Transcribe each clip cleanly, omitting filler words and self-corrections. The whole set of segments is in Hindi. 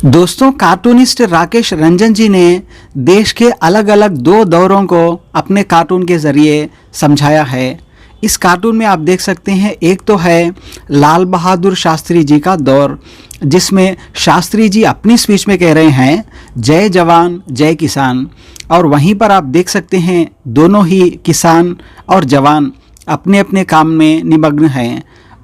दोस्तों, कार्टूनिस्ट राकेश रंजन जी ने देश के अलग अलग दो दौरों को अपने कार्टून के ज़रिए समझाया है। इस कार्टून में आप देख सकते हैं, एक तो है लाल बहादुर शास्त्री जी का दौर, जिसमें शास्त्री जी अपनी स्पीच में कह रहे हैं जय जवान जय किसान। और वहीं पर आप देख सकते हैं दोनों ही किसान और जवान अपने अपने काम में निमग्न हैं।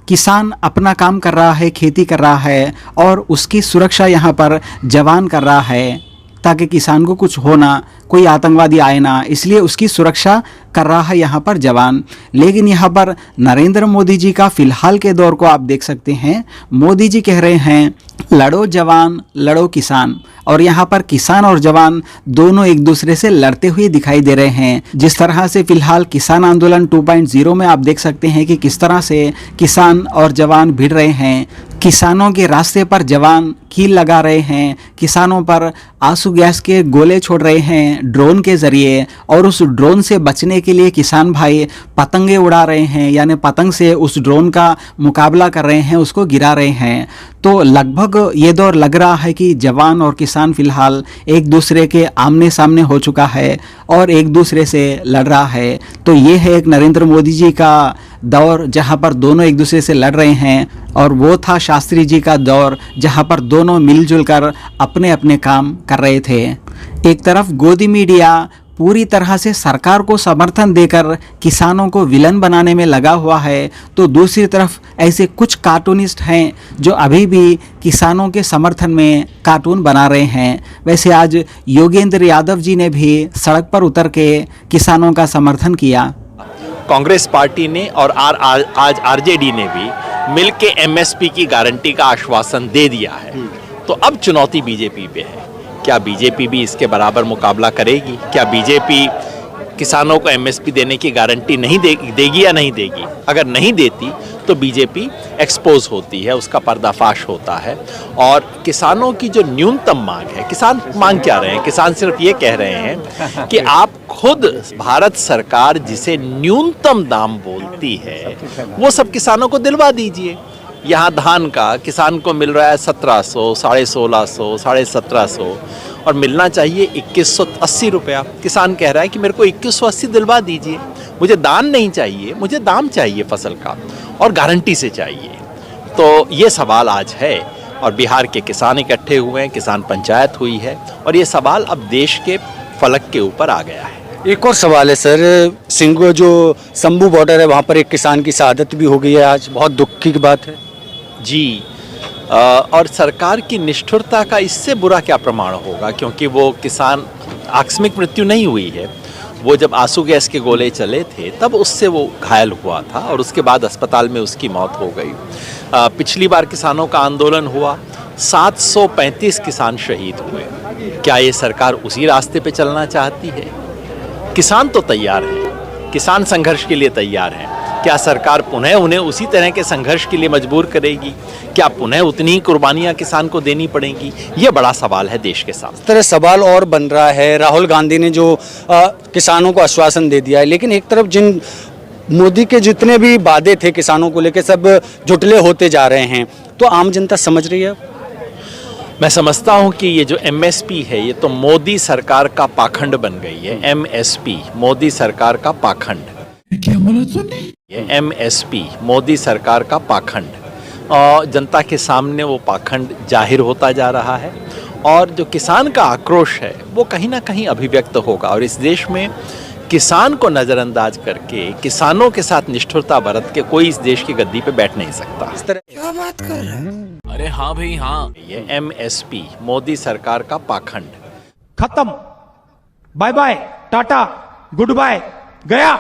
किसान अपना काम कर रहा है, खेती कर रहा है, और उसकी सुरक्षा यहाँ पर जवान कर रहा है ताकि किसान को कुछ हो ना, कोई आतंकवादी आए ना, इसलिए उसकी सुरक्षा कर रहा है यहाँ पर जवान। लेकिन यहाँ पर नरेंद्र मोदी जी का फ़िलहाल के दौर को आप देख सकते हैं। मोदी जी कह रहे हैं लड़ो जवान लड़ो किसान, और यहाँ पर किसान और जवान दोनों एक दूसरे से लड़ते हुए दिखाई दे रहे हैं। जिस तरह से फ़िलहाल किसान आंदोलन 2.0 में आप देख सकते हैं कि किस तरह से किसान और जवान भिड़ रहे हैं। किसानों के रास्ते पर जवान कील लगा रहे हैं, किसानों पर आंसू गैस के गोले छोड़ रहे हैं ड्रोन के ज़रिए, और उस ड्रोन से बचने के लिए किसान भाई पतंगे उड़ा रहे हैं, यानी पतंग से उस ड्रोन का मुकाबला कर रहे हैं, उसको गिरा रहे हैं। तो लगभग ये दौर लग रहा है कि जवान और किसान फ़िलहाल एक दूसरे के आमने सामने हो चुका है और एक दूसरे से लड़ रहा है। तो ये है एक नरेंद्र मोदी जी का दौर जहाँ पर दोनों एक दूसरे से लड़ रहे हैं, और वो था शास्त्री जी का दौर जहाँ पर दोनों मिलजुल कर अपने अपने काम कर रहे थे। एक तरफ गोदी मीडिया पूरी तरह से सरकार को समर्थन देकर किसानों को विलन बनाने में लगा हुआ है, तो दूसरी तरफ ऐसे कुछ कार्टूनिस्ट हैं जो अभी भी किसानों के समर्थन में कार्टून बना रहे हैं। वैसे आज योगेंद्र यादव जी ने भी सड़क पर उतर के किसानों का समर्थन किया। कांग्रेस पार्टी ने और आज आरजेडी ने भी मिलके एमएसपी की गारंटी का आश्वासन दे दिया है। तो अब चुनौती बीजेपी पे है, क्या बीजेपी भी इसके बराबर मुकाबला करेगी? क्या बीजेपी किसानों को एमएसपी देने की गारंटी नहीं देगी या नहीं देगी? अगर नहीं देती तो बीजेपी एक्सपोज होती है, उसका पर्दाफाश होता है। और किसानों की जो न्यूनतम मांग है, किसान मांग क्या रहे हैं? किसान सिर्फ ये कह रहे हैं कि आप खुद भारत सरकार जिसे न्यूनतम दाम बोलती है वो सब किसानों को दिलवा दीजिए। यहाँ धान का किसान को मिल रहा है 1700, 1650, 1750, और मिलना चाहिए 2180 रुपया। किसान कह रहा है कि मेरे को 2180 दिलवा दीजिए, मुझे दान नहीं चाहिए, मुझे दाम चाहिए फसल का, और गारंटी से चाहिए। तो ये सवाल आज है, और बिहार के किसान इकट्ठे हुए हैं, किसान पंचायत हुई है, और ये सवाल अब देश के फलक के ऊपर आ गया है। एक और सवाल है सर, सिंगो जो शंभू बॉर्डर है वहाँ पर एक किसान की शहादत भी हो गई है आज, बहुत दुख की बात है जी। और सरकार की निष्ठुरता का इससे बुरा क्या प्रमाण होगा, क्योंकि वो किसान आकस्मिक मृत्यु नहीं हुई है। वो जब आंसू गैस के गोले चले थे तब उससे वो घायल हुआ था, और उसके बाद अस्पताल में उसकी मौत हो गई। पिछली बार किसानों का आंदोलन हुआ, 735 किसान शहीद हुए। क्या ये सरकार उसी रास्ते पे चलना चाहती है? किसान तो तैयार है, किसान संघर्ष के लिए तैयार है। क्या सरकार पुनः उन्हें उसी तरह के संघर्ष के लिए मजबूर करेगी? क्या पुनः उतनी ही कुर्बानियां किसान को देनी पड़ेंगी? ये बड़ा सवाल है देश के सामने। इस तरह सवाल और बन रहा है, राहुल गांधी ने जो किसानों को आश्वासन दे दिया है, लेकिन एक तरफ जिन मोदी के जितने भी वादे थे किसानों को लेकर सब झुटले होते जा रहे हैं, तो आम जनता समझ रही है? मैं समझता हूं कि ये जो एमएसपी है ये तो मोदी सरकार का पाखंड बन गई है। एमएसपी मोदी सरकार का पाखंड। क्या बोला तूने? ये एमएसपी मोदी सरकार का पाखंड, और जनता के सामने वो पाखंड जाहिर होता जा रहा है। और जो किसान का आक्रोश है वो कहीं ना कहीं अभिव्यक्त होगा, और इस देश में किसान को नज़रअंदाज करके, किसानों के साथ निष्ठुरता बरत के कोई इस देश की गद्दी पे बैठ नहीं सकता। इस तरह क्या बात कर रहे हैं? अरे हाँ भाई हाँ, ये एमएसपी मोदी सरकार का पाखंड। खत्म, bye bye, tata, good bye, गया।